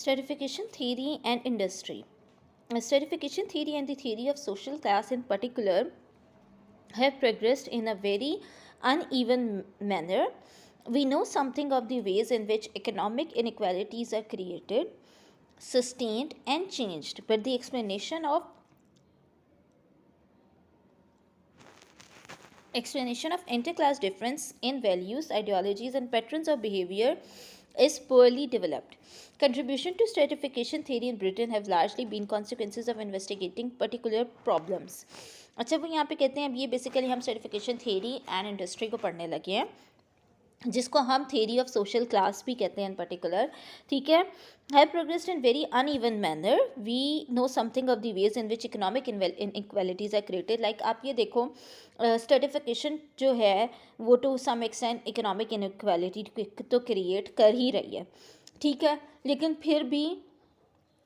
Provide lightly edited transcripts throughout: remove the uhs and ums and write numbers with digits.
Stratification theory and industry. Stratification theory and the theory of social class in particular have progressed in a very uneven manner. We know something of the ways in which economic inequalities are created, sustained, and changed, but the explanation of interclass difference in values, ideologies, and patterns of behavior is poorly developed. Contribution to stratification theory in Britain have largely been consequences of investigating particular problems. अच्छा, वो यहाँ पे कहते हैं अब ये basically हम stratification theory and industry को पढ़ने लगे हैं, जिसको हम थ्योरी ऑफ सोशल क्लास भी कहते हैं इन पर्टिकुलर. ठीक है. Have progressed in very uneven manner. We know something of the ways in which economic inequalities are created. Like आप ये देखो, स्ट्रेटिफिकेशन जो है वो to some extent economic inequality तो क्रिएट कर ही रही है. ठीक है. लेकिन फिर भी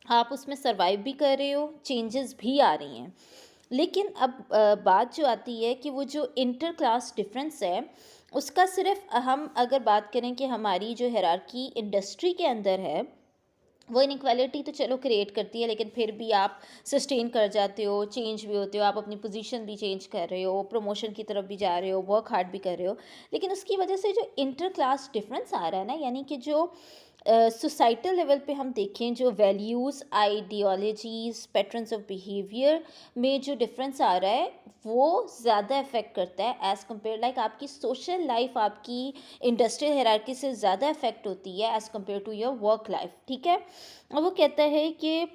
आप उसमें सर्वाइव भी कर रहे हो, चेंजेस भी आ रही हैं. लेकिन अब बात जो आती है कि वो जो इंटर क्लास डिफरेंस है उसका सिर्फ हम अगर बात करें कि हमारी जो हायरार्की इंडस्ट्री के अंदर है वो इनइक्वालिटी तो चलो क्रिएट करती है, लेकिन फिर भी आप सस्टेन कर जाते हो, चेंज भी होते हो, आप अपनी पोजीशन भी चेंज कर रहे हो, प्रमोशन की तरफ भी जा रहे हो, वर्क हार्ड भी कर रहे हो. लेकिन उसकी वजह से जो इंटर क्लास डिफरेंस आ रहा है ना, यानी कि जो सोसाइटल लेवल पे हम देखें जो values, ideologies, patterns of behaviour में जो डिफरेंस आ रहा है वो ज़्यादा इफ़ेक्ट करता है एज़ कम्पेयर. लाइक आपकी सोशल लाइफ आपकी इंडस्ट्रियल हायरार्की से ज़्यादा इफ़ेक्ट होती है as compare to your work life. ठीक है. और वो कहता है कि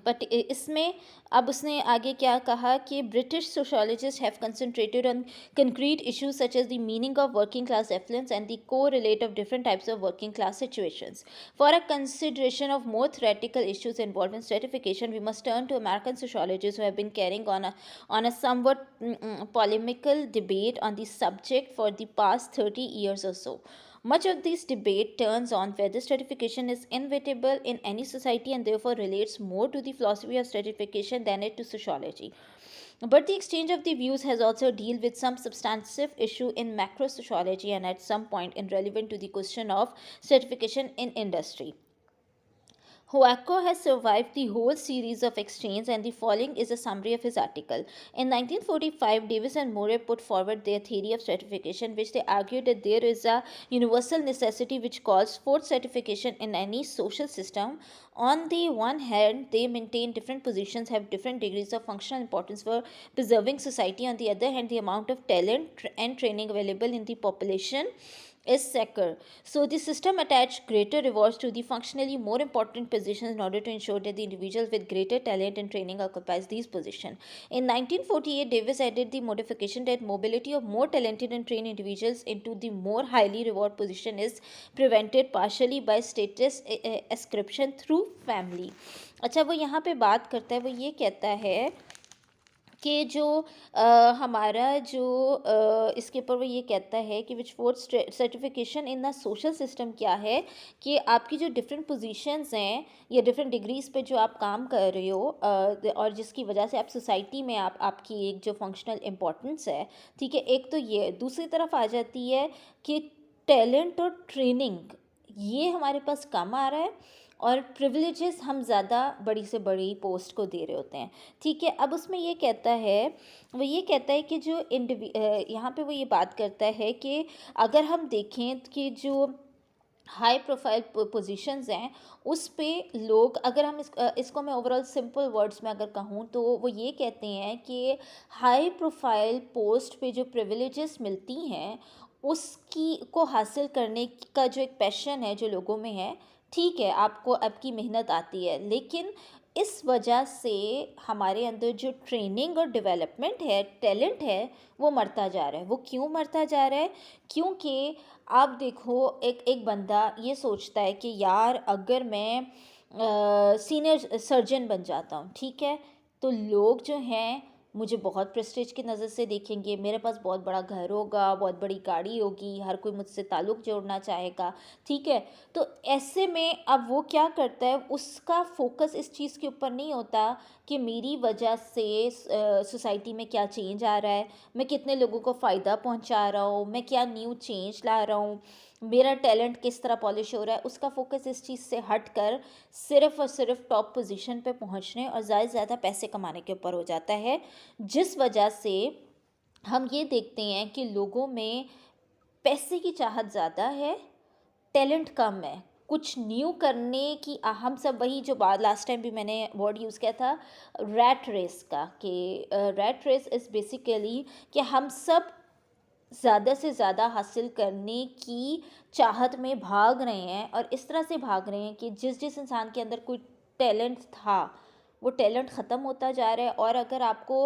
बट इसमें अब उसने आगे क्या कहा कि British sociologist have concentrated on concrete issues such as the meaning of working class affluence and the correlate of different types of working class situations. For a consideration of more theoretical issues involved in stratification, we must turn to American sociologists who have been carrying on a somewhat polemical debate on the subject for the past 30 years or so. Much of this debate turns on whether stratification is inevitable in any society and therefore relates more to the philosophy of stratification than it to sociology. But the exchange of the views has also dealt with some substantive issue in macro sociology and at some point in relevant to the question of stratification in industry. Huaco has survived the whole series of exchanges, and the following is a summary of his article. In 1945, Davis and Moore put forward their theory of stratification, which they argued that there is a universal necessity which calls for stratification in any social system. On the one hand, they maintain different positions have different degrees of functional importance for preserving society. On the other hand, the amount of talent and training available in the population is secure. So the system attached greater rewards to the functionally more important positions in order to ensure that the individuals with greater talent and training occupies these positions. In 1948, Davis added the modification that mobility of more talented and trained individuals into the more highly reward position is prevented partially by status ascription through family. अच्छा, वो यहाँ पे बात करता है, वो ये कहता है कि जो हमारा जो इसके ऊपर वो ये कहता है कि which fourth certification in the social system क्या है कि आपकी जो डिफरेंट पोजीशंस हैं या डिफरेंट डिग्रीज पे जो आप काम कर रहे हो और जिसकी वजह से आप सोसाइटी में आपकी एक जो फंक्शनल इम्पोर्टेंस है. ठीक है. एक तो ये दूसरी तरफ आ जाती है कि टैलेंट और ट्रेनिंग ये हमारे पास कम आ रहा है और प्रिविलेजेस हम ज़्यादा बड़ी से बड़ी पोस्ट को दे रहे होते हैं. ठीक है. अब उसमें ये कहता है, वो ये कहता है कि जो यहाँ पे वो ये बात करता है कि अगर हम देखें कि जो हाई प्रोफाइल पोजीशंस हैं उस पे लोग, अगर हम इसको मैं ओवरऑल सिंपल वर्ड्स में अगर कहूँ तो वो ये कहते हैं कि हाई प्रोफाइल पोस्ट पे जो प्रिविलेजेस मिलती हैं उसकी को हासिल करने का जो एक पैशन है जो लोगों में है, ठीक है, आपको आपकी मेहनत आती है, लेकिन इस वजह से हमारे अंदर जो ट्रेनिंग और डेवलपमेंट है, टैलेंट है, वो मरता जा रहा है. वो क्यों मरता जा रहा है? क्योंकि आप देखो, एक बंदा ये सोचता है कि यार अगर मैं सीनियर सर्जन बन जाता हूँ, ठीक है, तो लोग जो हैं मुझे बहुत प्रेस्टीज की नज़र से देखेंगे, मेरे पास बहुत बड़ा घर होगा, बहुत बड़ी गाड़ी होगी, हर कोई मुझसे ताल्लुक़ जोड़ना चाहेगा. ठीक है. तो ऐसे में अब वो क्या करता है, उसका फोकस इस चीज़ के ऊपर नहीं होता कि मेरी वजह से सोसाइटी में क्या चेंज आ रहा है, मैं कितने लोगों को फ़ायदा पहुंचा रहा हूँ, मैं क्या न्यू चेंज ला रहा हूँ. मेरा टैलेंट किस तरह पॉलिश हो रहा है, उसका फोकस इस चीज़ से हट कर सिर्फ और सिर्फ टॉप पोजीशन पे पहुंचने और ज़्यादा से ज़्यादा पैसे कमाने के ऊपर हो जाता है, जिस वजह से हम ये देखते हैं कि लोगों में पैसे की चाहत ज़्यादा है, टैलेंट कम है। कुछ न्यू करने की हम सब वही जो बात लास्ट टाइम भी मैंने वर्ड यूज़ किया था रैट रेस का, कि रैट रेस इज़ बेसिकली कि हम सब ज़्यादा से ज़्यादा हासिल करने की चाहत में भाग रहे हैं, और इस तरह से भाग रहे हैं कि जिस जिस इंसान के अंदर कोई टैलेंट था वो टैलेंट ख़त्म होता जा रहा है। और अगर आपको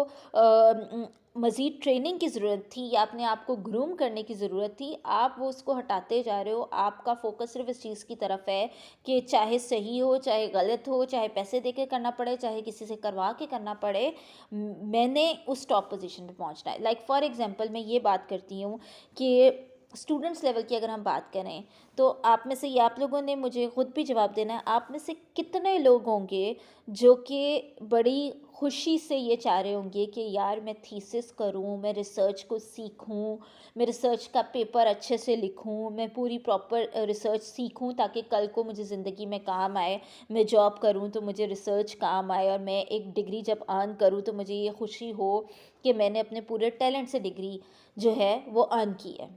मज़ीद ट्रेनिंग की ज़रूरत थी या अपने आप को ग्रूम करने की ज़रूरत थी, आप वो उसको हटाते जा रहे हो। आपका फोकस सिर्फ इस चीज़ की तरफ है कि चाहे सही हो चाहे गलत हो, चाहे पैसे दे के करना पड़े चाहे किसी से करवा के करना पड़े, मैंने उस टॉप पोजीशन पे पहुंचना है। लाइक फॉर एग्जांपल मैं ये बात करती हूँ कि स्टूडेंट्स लेवल की अगर हम बात करें, तो आप में से ये आप लोगों ने मुझे ख़ुद भी जवाब देना है, आप में से कितने लोग होंगे जो कि बड़ी खुशी से ये चाह रहे होंगे कि यार मैं थीसिस करूं, मैं रिसर्च को सीखूं, मैं रिसर्च का पेपर अच्छे से लिखूं, मैं पूरी प्रॉपर रिसर्च सीखूं ताकि कल को मुझे ज़िंदगी में काम आए। मैं जॉब करूं तो मुझे रिसर्च काम आए, और मैं एक डिग्री जब अर्न करूं तो मुझे ये खुशी हो कि मैंने अपने पूरे टैलेंट से डिग्री जो है वो अर्न की है।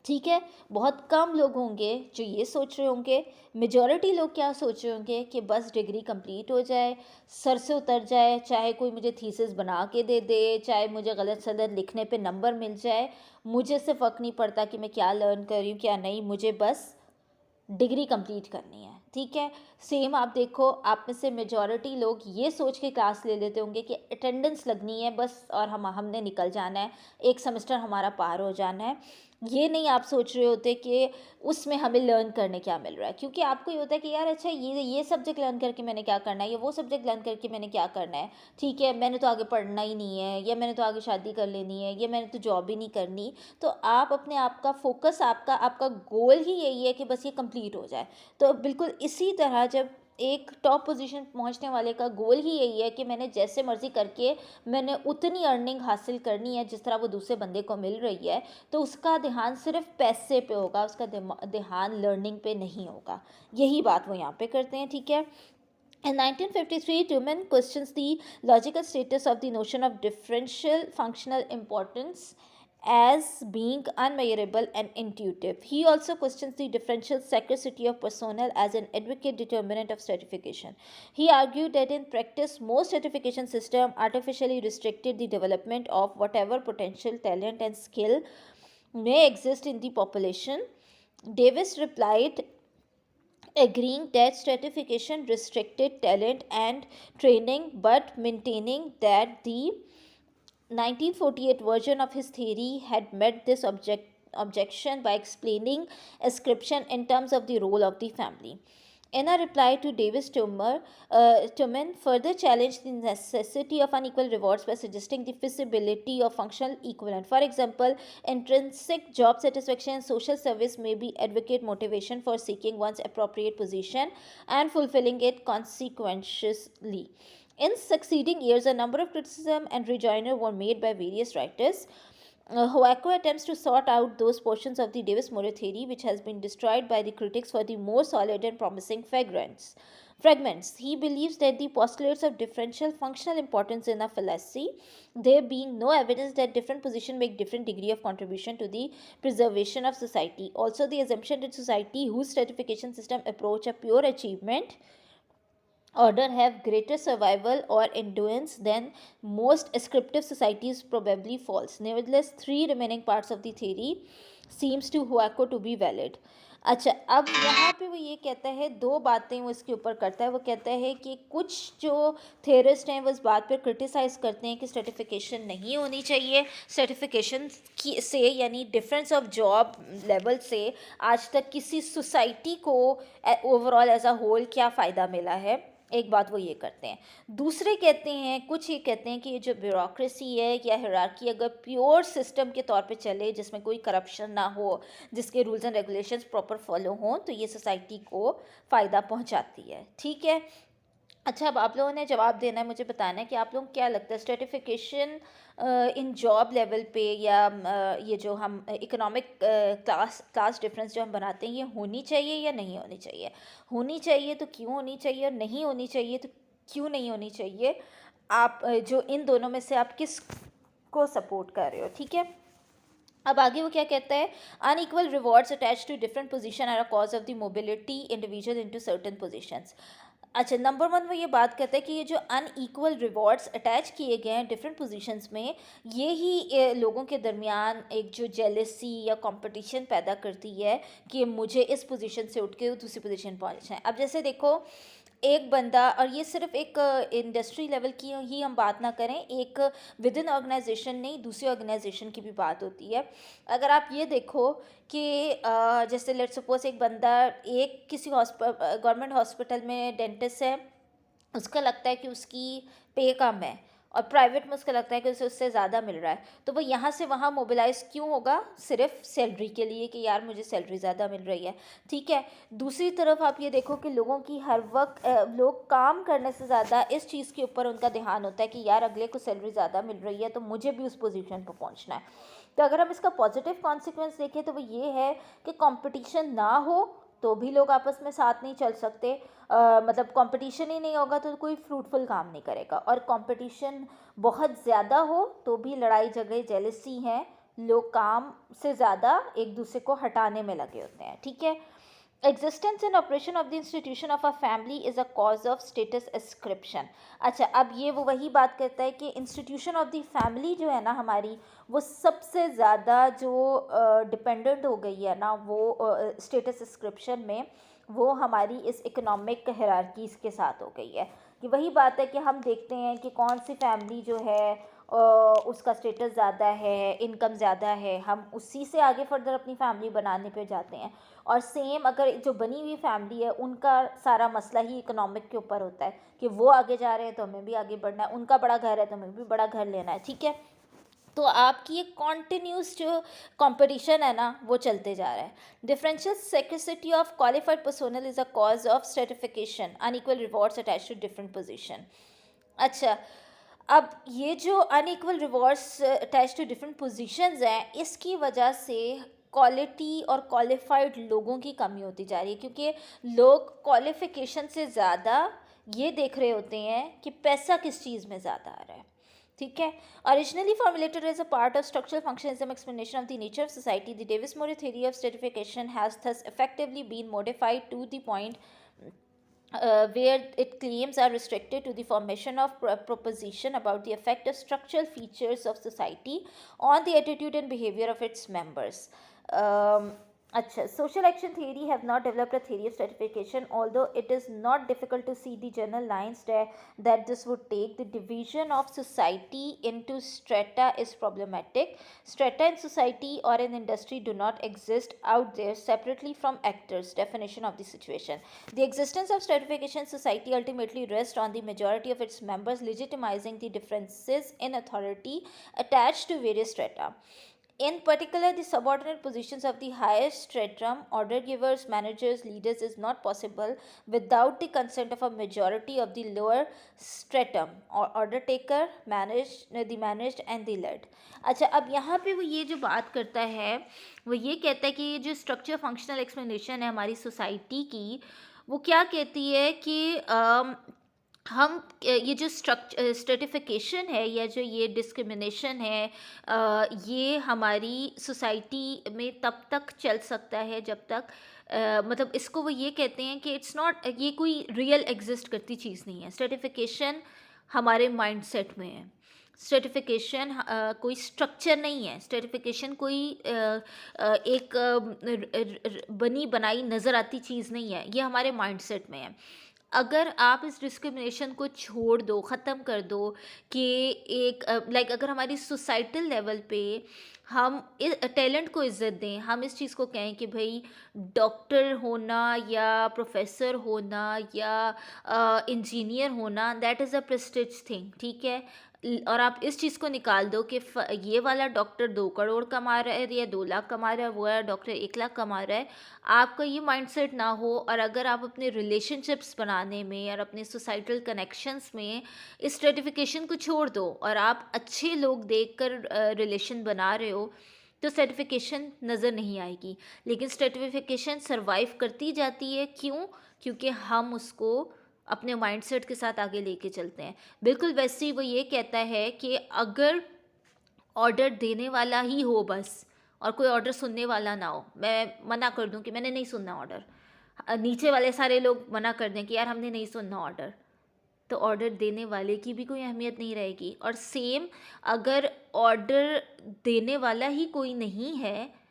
ठीक है, बहुत कम लोग होंगे जो ये सोच रहे होंगे। मेजॉरिटी लोग क्या सोच रहे होंगे कि बस डिग्री कंप्लीट हो जाए, सर से उतर जाए, चाहे कोई मुझे थीसिस बना के दे दे, चाहे मुझे गलत सलत लिखने पे नंबर मिल जाए, मुझे से फ़र्क नहीं पड़ता कि मैं क्या लर्न कर रही हूँ क्या नहीं, मुझे बस डिग्री कंप्लीट करनी है। ठीक है, सेम आप देखो, आप में से मेजॉरिटी लोग ये सोच के क्लास ले लेते होंगे कि अटेंडेंस लगनी है बस, और हमने निकल जाना है, एक सेमेस्टर हमारा पार हो जाना है। ये नहीं आप सोच रहे होते कि उसमें हमें लर्न करने क्या मिल रहा है, क्योंकि आपको ये होता है कि यार अच्छा ये सब्जेक्ट लर्न करके मैंने क्या करना है, या वो सब्जेक्ट लर्न करके मैंने क्या करना है। ठीक है, मैंने तो आगे पढ़ना ही नहीं है, या मैंने तो आगे शादी कर लेनी है, या मैंने तो जॉब ही नहीं करनी। तो आप अपने आप का फोकस, आपका आपका गोल ही यही है कि बस ये कंप्लीट हो जाए। तो बिल्कुल इसी तरह जब एक टॉप पोजीशन पहुंचने वाले का गोल ही यही है कि मैंने जैसे मर्जी करके मैंने उतनी अर्निंग हासिल करनी है जिस तरह वो दूसरे बंदे को मिल रही है, तो उसका ध्यान सिर्फ पैसे पे होगा, उसका ध्यान लर्निंग पे नहीं होगा। यही बात वो यहाँ पे करते हैं। ठीक है, in 1953, Truman questions the logical status of the notion of differential functional importance as being unmeasurable and intuitive. He also questions the differential scarcity of personnel as an advocate determinant of stratification. He argued that in practice, most stratification systems artificially restricted the development of whatever potential talent and skill may exist in the population. Davis replied, agreeing that stratification restricted talent and training, but maintaining that the 1948 version of his theory had met this objection by explaining ascription in terms of the role of the family. In a reply to Davis, Tuman further challenged the necessity of unequal rewards by suggesting the feasibility of functional equivalent. For example, intrinsic job satisfaction and social service may be advocate motivation for seeking one's appropriate position and fulfilling it consequentiously. In succeeding years, a number of criticism and rejoinder were made by various writers. Huaco attempts to sort out those portions of the Davis-Moore theory which has been destroyed by the critics for the more solid and promising fragments. He believes that the postulates of differential functional importance in a fallacy, there being no evidence that different positions make different degree of contribution to the preservation of society. Also, the assumption that society whose stratification system approach a pure achievement order have greater survival or endurance than most ascriptive societies probably false. Nevertheless, three remaining parts of the theory seems to Huaco to be valid. अच्छा, अब यहाँ पे वो ये कहता है, दो बातें वो इसके ऊपर करता है। वो कहता है कि कुछ जो थेरिस्ट हैं वो इस बात पर क्रिटिसाइज़ करते हैं कि सर्टिफिकेशन नहीं होनी चाहिए। सर्टिफिकेशन की से यानी डिफरेंस ऑफ जॉब लेवल से आज तक किसी सोसाइटी को ओवरऑल एज अ होल क्या फ़ायदा मिला है, एक बात वो ये करते हैं। दूसरे कहते हैं, कुछ ये कहते हैं कि ये जो ब्यूरोक्रेसी है या हायरार्की अगर प्योर सिस्टम के तौर पे चले जिसमें कोई करप्शन ना हो, जिसके rules and regulations proper follow हों, तो ये सोसाइटी को फ़ायदा पहुंचाती है। ठीक है, अच्छा, अब आप लोगों ने जवाब देना है, मुझे बताना है कि आप लोगों को क्या लगता है स्ट्रेटिफिकेशन इन जॉब लेवल पे या ये जो हम इकोनॉमिक क्लास डिफरेंस जो हम बनाते हैं, ये होनी चाहिए या नहीं होनी चाहिए? होनी चाहिए तो क्यों होनी चाहिए, और नहीं होनी चाहिए तो क्यों नहीं होनी चाहिए? आप जो इन दोनों में से आप किस को सपोर्ट कर रहे हो, ठीक है? अब आगे वो क्या कहता है, unequal rewards attach to different position are a cause of the mobility individual into certain positions. अच्छा, नंबर वन वो ये बात करता है कि ये जो अनइक्वल रिवॉर्ड्स अटैच किए गए हैं डिफरेंट पोजीशंस में, ये ही लोगों के दरमियान एक जो जेलसी या कंपटीशन पैदा करती है कि मुझे इस पोजीशन से उठ के दूसरी पोजीशन पहुंचना है। अब जैसे देखो, एक बंदा, और ये सिर्फ एक इंडस्ट्री लेवल की ही हम बात ना करें, एक विद इन ऑर्गेनाइजेशन नहीं, दूसरी ऑर्गेनाइजेशन की भी बात होती है। अगर आप ये देखो कि जैसे लेट्स सपोज एक बंदा एक किसी गवर्नमेंट हॉस्पिटल में डेंटिस्ट है, उसका लगता है कि उसकी पे कम है, और प्राइवेट में उसका लगता है कि उसे उससे ज़्यादा मिल रहा है, तो वो यहाँ से वहाँ मोबिलाइज क्यों होगा? सिर्फ सैलरी के लिए कि यार मुझे सैलरी ज़्यादा मिल रही है, ठीक है। दूसरी तरफ आप ये देखो कि लोगों की हर वक्त लोग काम करने से ज़्यादा इस चीज़ के ऊपर उनका ध्यान होता है कि यार अगले को सैलरी ज़्यादा मिल रही है तो मुझे भी उस पोजीशन पर पहुँचना है। तो अगर हम इसका पॉजिटिव कॉन्सिक्वेंस देखें तो वो ये है कि कंपटीशन ना हो तो भी लोग आपस में साथ नहीं चल सकते। मतलब कंपटीशन ही नहीं होगा तो कोई फ्रूटफुल काम नहीं करेगा, और कंपटीशन बहुत ज़्यादा हो तो भी लड़ाई झगड़े जेलसी हैं, लोग काम से ज़्यादा एक दूसरे को हटाने में लगे होते हैं, ठीक है। Existence and operation of the institution of a family is a cause of status ascription. अच्छा, अब ये वो वही बात करता है कि इंस्टीट्यूशन ऑफ द फैमिली जो है ना हमारी, वो सबसे ज़्यादा जो डिपेंडेंट हो गई है ना वो स्टेटस एस्क्रिप्शन में, वो हमारी इस इकोनॉमिक हायरार्कीज़ के साथ हो गई है। कि वही बात है कि हम देखते हैं कि कौन सी फैमिली जो है उसका स्टेटस ज़्यादा है, इनकम ज़्यादा है, हम उसी से आगे फर्दर अपनी फैमिली बनाने पे जाते हैं। और सेम अगर जो बनी हुई फैमिली है, उनका सारा मसला ही इकोनॉमिक के ऊपर होता है कि वो आगे जा रहे हैं तो हमें भी आगे बढ़ना है, उनका बड़ा घर है तो हमें भी बड़ा घर लेना है, ठीक है। तो आपकी एक कॉन्टिन्यूस जो कंपटीशन है ना वो चलते जा रहा है। Differential scarcity of qualified personnel is a cause of stratification, unequal rewards attach to different position. अच्छा, अब ये जो unequal rewards attach to different positions हैं, इसकी वजह से क्वालिटी और क्वालिफाइड लोगों की कमी होती जा रही है, क्योंकि लोग क्वालिफिकेशन से ज़्यादा ये देख रहे होते हैं कि पैसा किस चीज़ में ज़्यादा आ रहा है, ठीक है। Originally formulated as a part of structural functionalism explanation of the nature of society, the Davis-Morey theory of stratification has thus effectively been modified to the point where its claims are restricted to the formation of proposition about the effect of structural features of society on the attitude and behavior of its members. अच्छा, social action theory have not developed a theory of stratification, although it is not difficult to see the general lines that this would take. The division of society into strata is problematic. Strata in society or in industry do not exist out there separately from actors' definition of the situation. The existence of stratification society ultimately rests on the majority of its members legitimizing the differences in authority attached to various strata. In particular, the subordinate positions of the highest stratum, order givers, managers, leaders, is not possible without the consent of a majority of the lower stratum, or order taker, the managed and the led. अच्छा, अब यहाँ पे वो ये जो बात करता है, वो ये कहता है कि ये जो स्ट्रक्चर फंक्शनल एक्सप्लेनेशन है हमारी सोसाइटी की, वो क्या कहती है कि हम ये जो स्ट्रेटिफिकेशन है या जो ये डिस्क्रिमिनेशन है, ये हमारी सोसाइटी में तब तक चल सकता है जब तक मतलब इसको वो ये कहते हैं कि इट्स नॉट, ये कोई रियल एग्जिस्ट करती चीज़ नहीं है। स्ट्रेटिफिकेशन हमारे माइंडसेट में है। स्ट्रेटिफिकेशन कोई स्ट्रक्चर नहीं है। स्ट्रेटिफिकेशन कोई एक बनी बनाई नज़र आती चीज़ नहीं है, ये हमारे माइंडसेट में है। अगर आप इस डिस्क्रिमिनेशन को छोड़ दो, ख़त्म कर दो कि एक लाइक अगर हमारी सोसाइटल लेवल पे हम टैलेंट को इज़्ज़त दें, हम इस चीज़ को कहें कि भाई डॉक्टर होना या प्रोफेसर होना या इंजीनियर होना, that is a prestige thing, ठीक है। और आप इस चीज़ को निकाल दो कि ये वाला डॉक्टर 2 करोड़ कमा रहा है या 2 लाख कमा रहा है, वो वाला डॉक्टर 1 लाख कमा रहा है, आपका ये माइंडसेट ना हो, और अगर आप अपने रिलेशनशिप्स बनाने में और अपने सोसाइटल कनेक्शंस में इस स्ट्रेटिफिकेशन को छोड़ दो और आप अच्छे लोग देखकर रिलेशन बना रहे हो, तो स्ट्रेटिफिकेशन नज़र नहीं आएगी। लेकिन स्ट्रेटिफिकेशन सरवाइव करती जाती है, क्यों? क्योंकि हम उसको अपने माइंडसेट के साथ आगे लेके चलते हैं। बिल्कुल वैसे ही वो ये कहता है कि अगर ऑर्डर देने वाला ही हो बस, और कोई ऑर्डर सुनने वाला ना हो, मैं मना कर दूं कि मैंने नहीं सुनना ऑर्डर, नीचे वाले सारे लोग मना कर दें कि यार हमने नहीं सुनना ऑर्डर, तो ऑर्डर देने वाले की भी कोई अहमियत नहीं रहेगी। और सेम, अगर ऑर्डर देने वाला ही कोई नहीं है,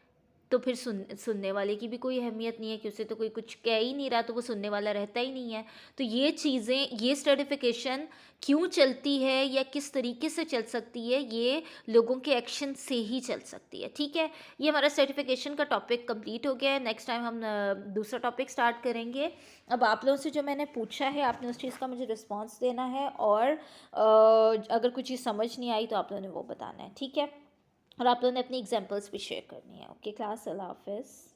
तो फिर सुनने वाले की भी कोई अहमियत नहीं है, कि उससे तो कोई कुछ कह ही नहीं रहा, तो वो सुनने वाला रहता ही नहीं है। तो ये चीज़ें, ये स्ट्रेटिफिकेशन क्यों चलती है या किस तरीके से चल सकती है, ये लोगों के एक्शन से ही चल सकती है। ठीक है, ये हमारा स्ट्रेटिफिकेशन का टॉपिक कंप्लीट हो गया है। नेक्स्ट टाइम हम दूसरा टॉपिक स्टार्ट करेंगे। अब आप लोगों से जो मैंने पूछा है, आपने उस चीज़ का मुझे रिस्पॉन्स देना है, और अगर कुछ चीज़ समझ नहीं आई तो आप लोगों ने वो बताना है। ठीक है, और आप लोगों ने अपनी एग्जाम्पल्स भी शेयर करनी है। ओके क्लास, अल्लाह हाफिज़।